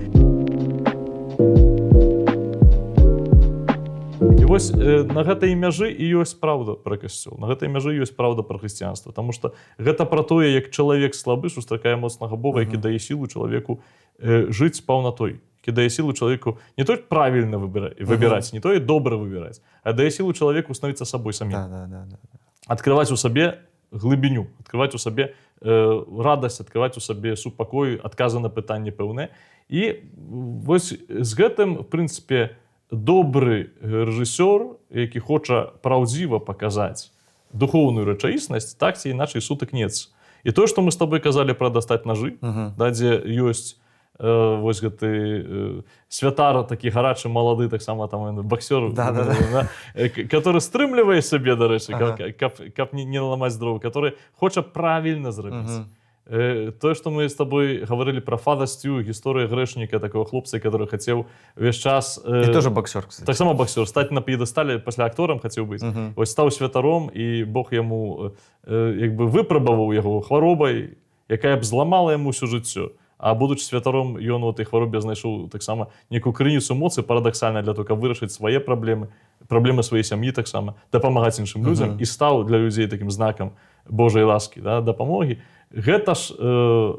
І вось на гэтай мяжы і ёсць праўда пра касцёл, на гэтай мяжы ёсць праўда пра хрысціянства, таму што гэта пра тое, як чалавек слабы сустракае моцнага Бога, які дае сілу чалавеку жыць паўнатой, які дае сілу чалавеку не толькі правільна выбіраць, не тое добра выбіраць, а дае сілу чалавеку становіцца сабой самім. Адкрываць у сабе глыбіню, адкрываць у сабе радасць, адкрываць у сабе супакой, адказы на пытанні пэўныя. І вось з гэтым, в прынцыпе, добры рэжысёр, які хоча праўдзіва паказаць духоўную рэчаіснасць, так ці іначай сутыкнецца. І тое, што мы з табой казалі пра дастаць нажы, да, дзе ёсць вось гэты святар, такі гарачы, малады, таксама там боксёр, который стрымлівае сабе, дарэчы, каб не наламаць дровы, который хоча правільна зрабіць. Тое, што мы з табой гаварылі пра фадасцю, гісторыя грэшніка, такого хлопца, который хацеў увесь час... І тоже боксёр, кстати. Таксама боксёр, стаць на п'едэстале, пасля акторам хацеў быць. Вось стаў святаром, і Бог яму выпрабаваў яго хваробай, якая б зламала яму ўсё жыццё. А будучы святаром, ён у этой хваробе знайшоў таксама некую крыніцу моцы, парадаксальна для того, каб вырашыць свае праблемы, праблемы сваёй сям'і таксама, дапамагаць іншым людзям, і стаў для людзей такім знакам Божай ласкі, дапамогі. Гэта ж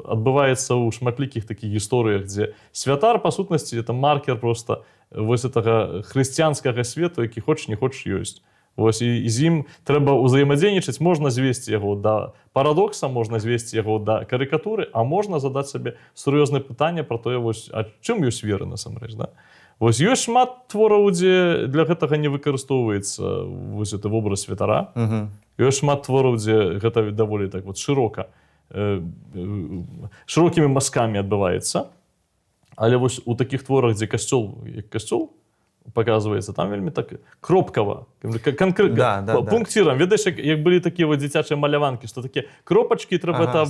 адбываецца ў шматлікіх такіх гісторыях, дзе святар, па сутнасці, это маркер проста вось гэтага хрысціянскага свету, які хочаш, не хочаш, ёсць. Вось, і з ім трэба ўзаемадзейнічаць, можна звесці яго да парадокса, можна звесці яго да карыкатуры, а можна задаць сабе сур'ёзнае пытанне пра тое, вось, а чым ёсць вера насамрэч, да? Вось ёсць шмат твораў, дзе для гэтага не выкарыстоўваецца вось гэты вобраз святара. Ёсць шмат твораў, дзе гэта даволі так вот шырока, шырокімі мазкамі адбываецца. Але вось у такіх творах, дзе касцёл, як касцёл, показывается, там вельмі так кропкава, конкретно, пунктиром. Ведаеш, як былі такія вот дзіцячыя маляванкі, што такія кропачкі, трэба это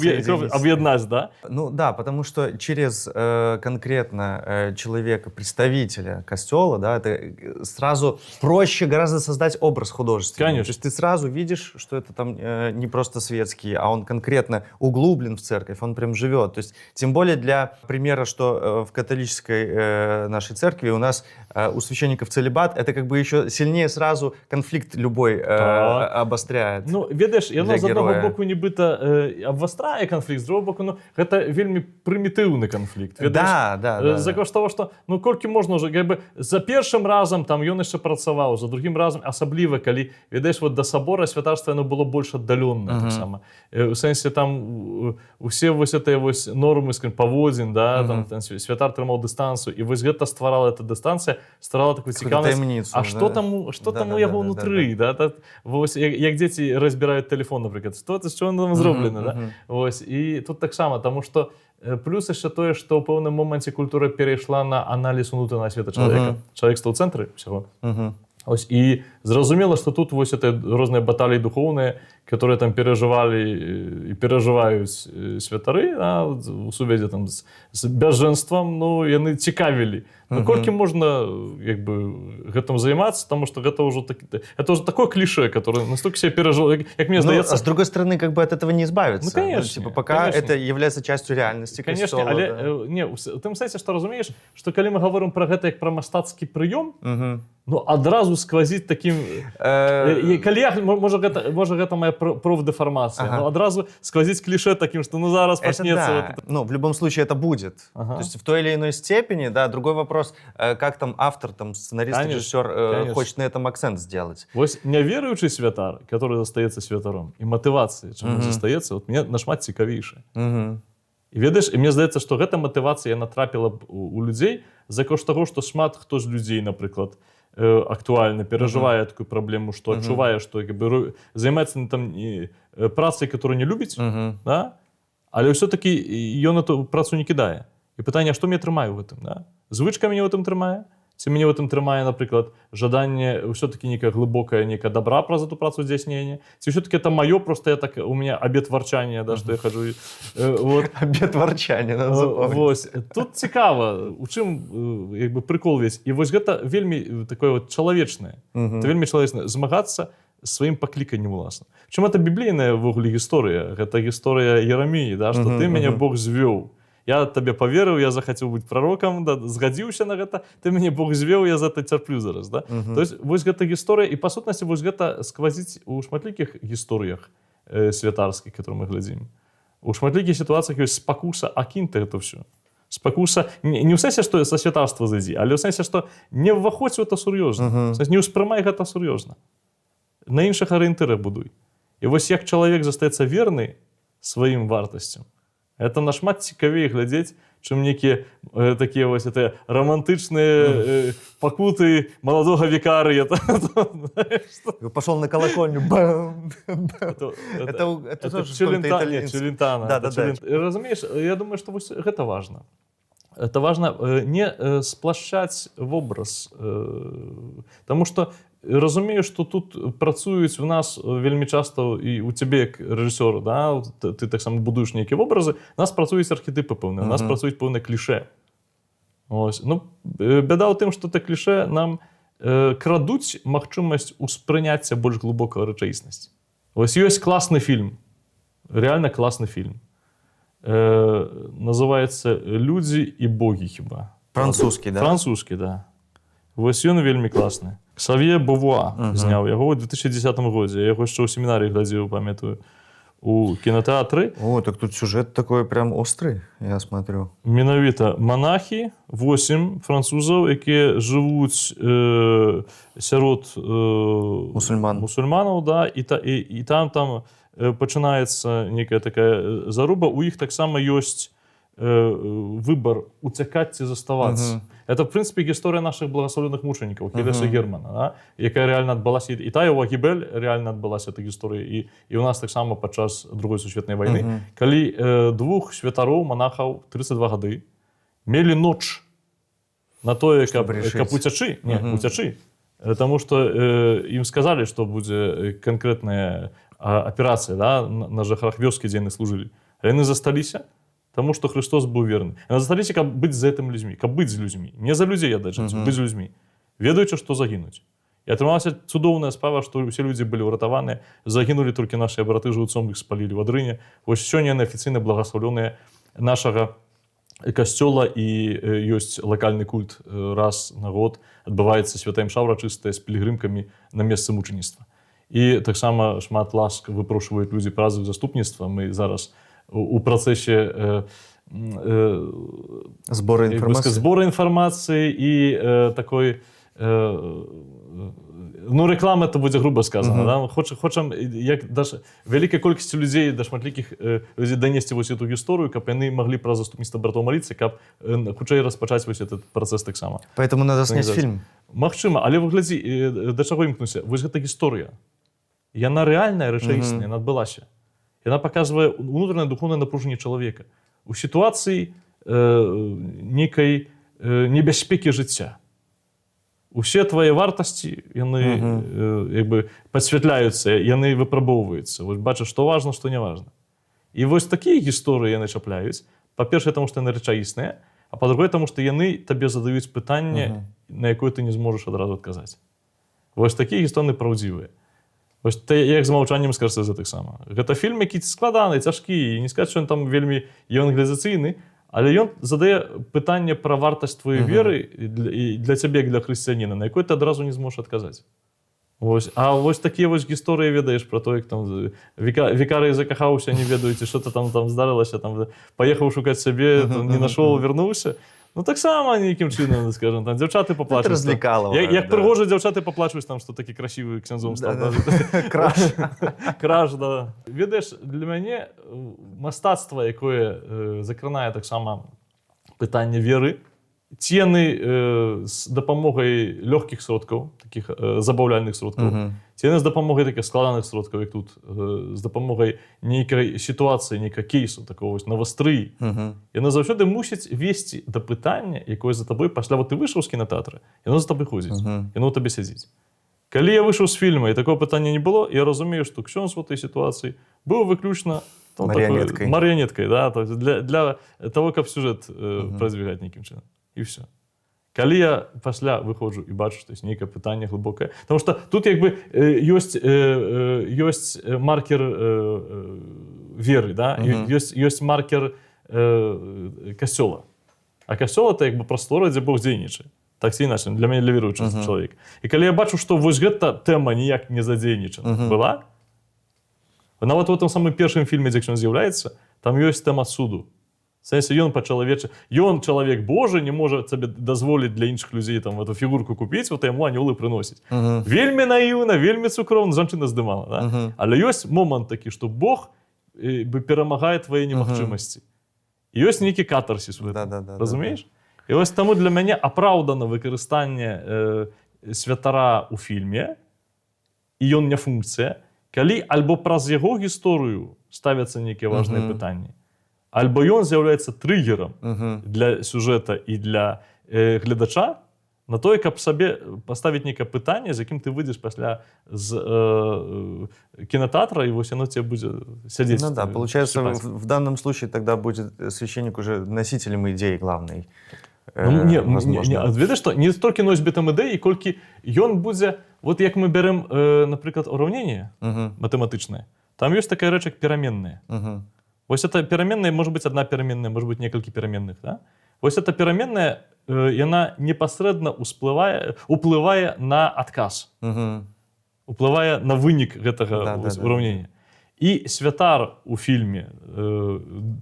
об'яднаць, да? Ну да, потому что через конкретно человека, представителя костела, да, это сразу проще гораздо создать образ художественный. Конечно. То есть ты сразу видишь, что это там не просто светский, а он конкретно углублен в церковь, он прям живет. То есть, тем более для примера, что в католической нашей церкви у нас у священников целибат, это как бы еще сильнее сразу конфликт любой обостряет. Ну, ведаеш, яно з одного боку нібыта абвастрае конфликт, з другого боку, ну, гэта вельмі прымітыўны конфликт. Да. За кошт того, што, ну, колькі можна уже, как бы, за першым разам там ён яшчэ працаваў, за другім разам, асабліва, калі, ведаеш, вот до собора святарства яно было больш аддаленное, так само. У сэнсе там усе вось гэтыя вось нормы, скажем, паводзін, да, там святар трымаў дыстанцыю, і вось гэта стварала, эта дыстанцыя стварала такую цікавасць, а што там у яго ўнутры, да? Вось, як дзеці разбіраюць тэлефон, напрыклад, што ён там зроблена, да? Вось, і тут таксама, таму што плюс яшчэ тое, што ў пэўным моманце культура перайшла на аналіз унутранага света чалавека. Чалавек стаў у цэнтры ўсяго. Ось, і зразумела, што тут вось это розныя баталіі духоўныя, которые там переживали и переживаюць святары, да, у сувязі там з бяжэнствам, ну, яны цікавілі. Ну, колькі можна, як бы, гэтым займацца, потому что это уже такое клише, которое настолько себя пережил, как мне здаецца. А с другой стороны, как бы от этого не избавиться. Ну, конечно. Типа, пока это является частью реальности. Конечно, касцёла, але да. не, у тым сэнсе, што разумееш, што калі мы говорим про гэта як про мастацкі прыём, ну, адразу сквозіць таким... Калі я, можа гэта моя профдеформация, но одразу сквозить клише таким, что ну зараз почнется. Да. Вот ну, в любом случае это будет. То есть в той или иной степени, да, другой вопрос, как там автор, там, сценарист, режиссер хочет на этом акцент сделать. Вось неверуючий святар, который застаецца святаром, и мотивация, чему застаецца, вот мне нашмат цікавейшая. І ведаеш, і мне здаецца, што гэта матывацыя яна трапіла б у людзей за кошт таго, што шмат хто з людзей, напрыклад, актуальна перажывае такую праблему, што адчувае, што як бы займаецца там працай, которую не любіць, да? Але ўсё-такі ён эту працу не кідае. І пытанне, а што мяне трымае ў гэтым, да? Звычка мяне ў гэтым трымае? Ці мяне ў гэтым трымае, напрыклад, жаданне ўсё-такі некая глыбокая, некая добра праз эту працу здзяйснення? Ці ўсё-такі это маё, просто я так, у меня обед ворчання, да, што я хожу. Вот. Обед ворчання, надо запомнить. Вось. Тут цікава, у чым як бы прыкол весь. І вось гэта вельмі такое вот чалавечнае. Это вельмі чалавечнае. Змагацца сваім пакліканнем уласна. Чым это біблійная ввогуле гісторыя? Гэта гісторыя Ераміі, да, што ты мяне Бог звёў. я табе поверыў, я захацеў быць прарокам, да, згадзіўся на гэта, ты мяне Бог звёў, я за это цярплю зараз, да? То есть вось гэта гісторыя, і па сутнасці вось гэта сквозіць у шматлікіх гісторыях святарскіх, которые мы глядзім. У шматлікіх сітуацыях ёсць спакуса акіньте гэта ўсё. Спакуса не ў сэнсе, што са святарства зайдзі, але ў сэнсе, што не ўваходзь у гэта сур'ёзна. Не ўспрымай гэта сур'ёзна. На іншых арыентырах будуй. І вось як чалавек застаецца верны сваім вартасцям, это нашмат цікавей глядзець, чым некія такія вось романтычныя пакуты маладога викарыя. Пошел на колокольню. Это Челентано. Разумееш, я думаю, што гэта важна. Это важна не сплашчаць вобраз. Таму што разумею, што тут працуюць у нас вельмі часта і у цябе як рэжысёра, да? Ты таксама будуеш нейкія вобразы, у нас працуюць архетыпы пэўныя, у нас працуюць пэўныя клішэ. Ось. Ну, бяда ў тым, што те клішэ нам крадуць магчымасць успрыняцця больш глыбокага рэчаіснасці. Ось ёсць класны фільм, рэальна класны фільм. Называецца «Людзі і богі» хіба. Французскі, да? Французскі, да. Вось ён вельмі класны. Ксавье Бувуа зняў яго ў 2010 годзе. Я яго яшчэ ў семінарыі глядзеў, памятаю, у кінотэатры. О, так тут сюжет такой прям острый, я смотрю. Менавіта монахі, 8 французаў, якія жывуць сярод мусульманаў, да, і там пачынаецца некая такая заруба, у іх таксама ёсць выбар уцякаць ці заставацца. Это, в прынцыпе, гісторыя нашых благословленых мучанікаў, Хілеса Германа, да? Якая рэальна адбылася, і тая ў Агібель рэальна адбылася эта гісторыя, і ў нас таксама падчас Другой сусветнай вайны, калі двух святароў, монахаў, 32 гады, мелі ноч на тое, каб уцячы, таму што ім сказалі, што будзе канкрэтная аперацыя, да, на жыхарах вёскі, дзе яны служылі. А яны засталіся, таму што Христос быў верны. Яны засталіся, каб быць з гэтымі людзьмі, каб быць з людзьмі. Не за людзей аддаць жыццё, быць з людзьмі. Ведаючы, што загінуць. І атрымалася цудоўная справа, што ўсе людзі былі ўратаваныя, загінулі толькі нашыя браты жыўцом, іх спалілі ў Адрыне. Вось сёння яны афіцыйна благаслаўленыя нашага касцёла, і ёсць лакальны культ раз на год, адбываецца святая імша ўрачыстая з пілігрымкамі на месцы мучаніцтва. І таксама шмат ласк выпрошваюць людзі праз іх заступніцтва. Мы зараз у працэсе збора інфармацыі і такой, ну, рэклама это будзе груба сказана, да? Хочам як вялікай колькасці людзей, да шматлікіх людзей данесці вось эту гісторыю, каб яны маглі праз заступніцтва братоў маліцца, каб хутчэй распачаць вось этот працэс таксама. Поэтому надо снять фильм. Магчыма, але вы глядзі, да чаго імкнуся, вось гэта гісторыя. Яна рэальная, рэчаісная, яна адбылася. Яна паказвае ўнутранае духоўнае напружанне чалавека у сітуацыі нейкай небяспекі жыцця. Усе твае вартасці, яны як бы падсвятляюцца, яны выпрабоўваюцца. Вось бачыш, што важна, што не важна. І вось такія гісторыі яны чапляюць. Па-першае, таму што яны рэчаісныя, а па-другое, таму што яны табе задаюць пытанне, на якое ты не зможаш адразу адказаць. Вось такія гісторыі праўдзівыя. Вось як з маўчаннем Скарсезе таксама. Гэта фільм, які складаны, цяжкі, і не сказаць, што ён там вельмі евангелізацыйны, але ён задае пытанне пра вартасць твоей веры для цябе, для хрысціяніна, на якой ты адразу не зможаш адказаць. А вось такія вось гісторыі ведаеш пра то, як там викарый закахаўся, не ведаеце, што там здарылася, паехаў шукаць сябе, не нашоў, вярнуўся. Ну, таксама нейкім чынам, скажем, там дзяўчаты паплачуць. Это развлекало. Як прыгожа дзяўчаты паплачуць, там, што такі красивы ксяндзом стаў. Краш. Краш, да. Ведаеш, для мяне мастацтва, якое закранае таксама пытанне веры, ці яны з дапамогай лёгкіх сродкаў, такіх забаўляльных сродкаў, ці яны з дапамогай такіх складаных сродкаў, як тут, з дапамогай нейкай сітуацыі, нейкай кейсу, такого вось навастрыі. Яны заўсёды мусяць весці да пытання, якое за табой, пасля ты выйшаў з кінотэатра, яно за табой ходзіць, яно ў табе сядзіць. Калі я выйшаў з фільма, і такого пытання не было, я разумею, што ксёндз у гэтай сітуацыі быў выключна марыянеткай, да, для того, каб сюжэт прадвігаць нейкім чынам. І ўсё. Калі я пасля выходжу і бачу, што ёсць нейкае пытанне глыбокае, таму што тут як бы ёсць маркер веры, да? Ёсць маркер касцёла. А касцёл — это як бы прастора, дзе Бог дзейнічае. Так ці іначай, для мяне, для веруючага чалавека. І калі я бачу, што вось гэта тэма ніяк не задзейнічана была, нават у тым самым першым фільме, дзе ён з'яўляецца, там ёсць тэма суду. В сэнсе, ён па-чалавечы, ён чалавек Божы, не можа сабе дазволіць для іншых людзей там эту фігурку купіць, вот яму анёлы прыносіць. Вельмі наіўна, вельмі цукроўна, жанчына здымала, да? Але ёсць момант такі, што Бог перамагае твае немагчымасці. І ёсць нейкі катарсіс у гэтым, разумееш? І ось таму для мяне апраўдана выкарыстанне святара ў фільме, і ён не функцыя, калі альбо праз яго гісторыю ставяцца нейкія важныя пытанні, альбо ён з'яўляецца трыгерам для сюжэта і для гледача на тое, каб сабе паставіць нейкае пытанне, з якім ты выйдзеш пасля з кинотеатра, и вот оно тебе будет сидеть. Ну да, получается, в данном случае тогда будет священник уже носителем идеи главной. Ведаеш, што не столькі носьбітам ідэі, колькі ён будзе, вот як мы бярем, напрыклад, уравнение матэматычнае, там ёсць такая рэч, як пераменная. Вось эта пераменная, может быть, одна пераменная, может быть, некалькі пераменных, да? Вось эта пераменная, яна непасрэдна уплывае на адказ, уплывае на вынік гэтага уравнення. І святар у фільме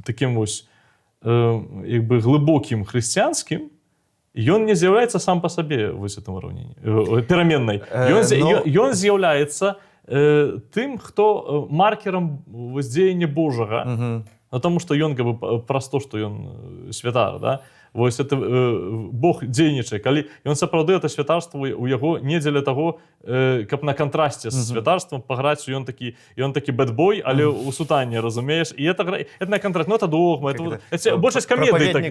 таким вось як бы глыбокім хрысціянскім, ён не з'яўляецца сам па сабе вось этом уравненні, пераменнай. Ён з'яўляецца тым, хто маркерам дзеяння Божага, потому што ён как бы праз то, што ён святар, да? Вось это Бог дзейнічае, калі ён сапраўды это святарства у яго не дзеля таго, каб на кантрасце з святарствам паграць, ён такі бэдбой, але ў сутанні, разумееш? І это на кантраст, ну это догма, это большасць камедый так.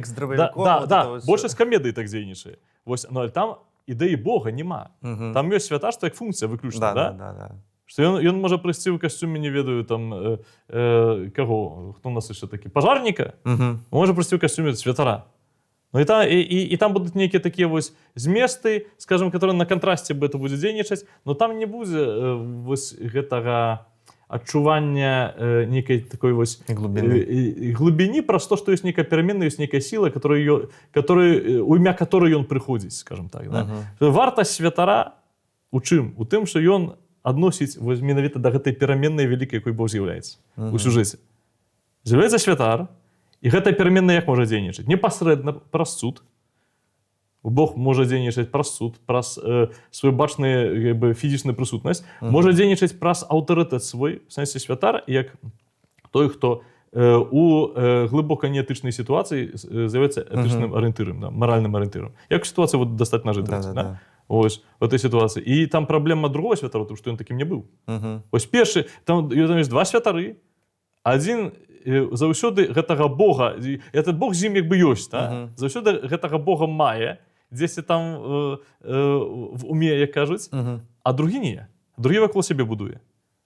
Да, большасць камедый так дзейнічае. Вось, но там ідэі Бога няма. Там ёсць святарства як функцыя выключна, да? Што ён можа прыйсці ў касцюме, не ведаю, там, каго, хто у нас яшчэ такі, пажарніка, можа прыйсці ў касцюме святара. Ну і там будуць нейкія такія вось зместы, скажем, которые на кантрасце это будзе дзейнічаць, но там не будзе вось гэтага адчування нейкай такой вось глыбіні праз то, што ёсць нейкая пераменная, ёсць нейкая сіла, у імя которой ён прыходзіць, скажем так. Вартасць святара у чым? У тым, што ён адносіць менавіта да гэтай пераменнай вялікай, якой Бог з'яўляецца у сюжэце. З'яўляецца святар, і гэтая пераменная як можа дзейнічаць? Непасрэдна праз суд. Бог можа дзейнічаць праз суд, праз сваю бачную фізічную прысутнасць, можа дзейнічаць праз аўтарытэт свой, в сэнсе святар, як той, хто у глыбока неэтычнай сітуацыі з'являецца этычным арыентырам, маральным арыентырам. Як сітуацыя дастаць на жытліцтва, да? Ось, в этой ситуации. И там проблема другого святара, потому что он таким не был. Ось першы, там есть два святары. Один заўсёды гэтага Бога, этот Бог з ім як бы ёсць, да? Заўсёды гэтага Бога мае, дзесьці там в уме, як кажуць, а другі не. Другі вакол сябе будуе.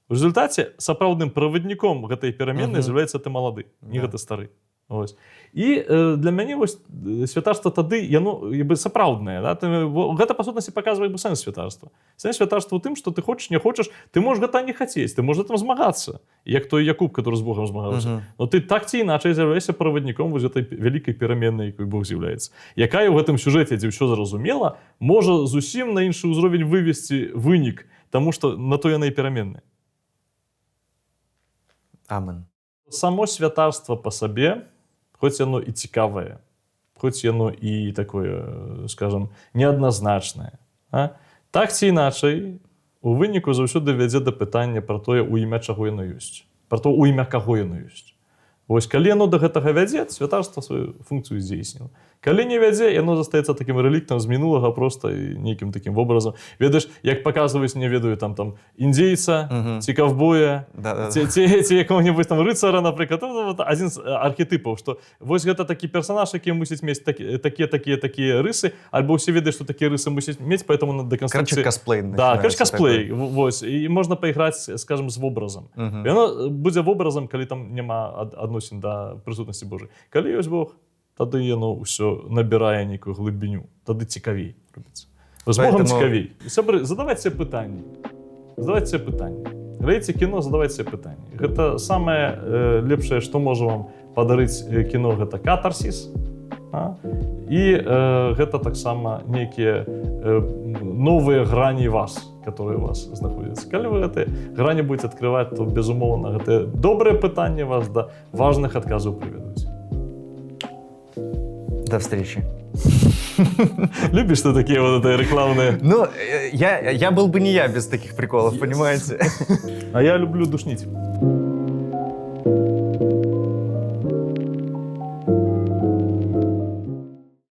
В результаце сапраўдным правадніком гэтай пераменнай з'яўляецца ты малады, не гэты стары. Ось. І для мяне вось святарства тады яно сапраўднае, да? Гэта па сутнасці паказвае сэнс святарства. Сэнс святарства ў тым, што ты хочаш, не хочаш, ты можаш гэта не хацець, ты можаш гэтым змагацца, як той Якуб, который з Богом змагаўся. Но ты так ці іначай з'яўляешся правадніком вось гэтай вялікай пераменнай, якой Бог з'яўляецца. Якая ў гэтым сюжэце, дзе ўсё зразумела, можа зусім на іншы ўзровень вывесці вынік, таму што на то яна і пераменная. Амен. Само святарства па сабе, хоць яно і цікавае, хоць яно і такое, скажем, неадназначнае. Так ці іначай, у выніку заўсёды вядзе да пытання пра тое, у імя чаго яно ёсць, пра то, у імя каго яно ёсць. Вось калі яно да гэтага вядзе, святарства сваю функцыю здзейсніла. Калі не вядзе, яно застаецца такім рэліктам з мінулага, проста нейкім такім вобразам. Ведаеш, як паказваюць, не ведаю, там індзейца, ці каўбоя, ці якога-небудзь там рыцара, напрыклад, адзін з архетыпаў, што вось гэта такі персанаж, які мусіць мець такія рысы, альбо ўсе ведаюць, што такія рысы мусіць мець, поэтому на дэканструкцыі... Короче, косплей. Да, короче, косплей. Вось. І можна пайграць, скажем, з вобразам. Яно будзе вобразам, калі там няма адносін да прысутнасці Божай. Калі ёсць Бог, тады яно ўсё набірае нейкую глыбіню, тады цікавей робіцца. З Богом цікавей. Сябры, задавайце пытанні. Глядзіце кіно, задавайце пытанні. Гэта самае лепшае, што можа вам падарыць кіно гэта катарсіс, і гэта таксама нейкія новыя грані вас, которые у вас знаходзяцца. Калі вы гэтыя грані будзеце адкрываць, то, безумоўна, гэтыя добрыя пытанні вас да важных адказаў прывядуць. До встречи. Любишь ты такие вот это рекламные? Ну, я был бы не я без таких приколов, понимаете? А я люблю душнить.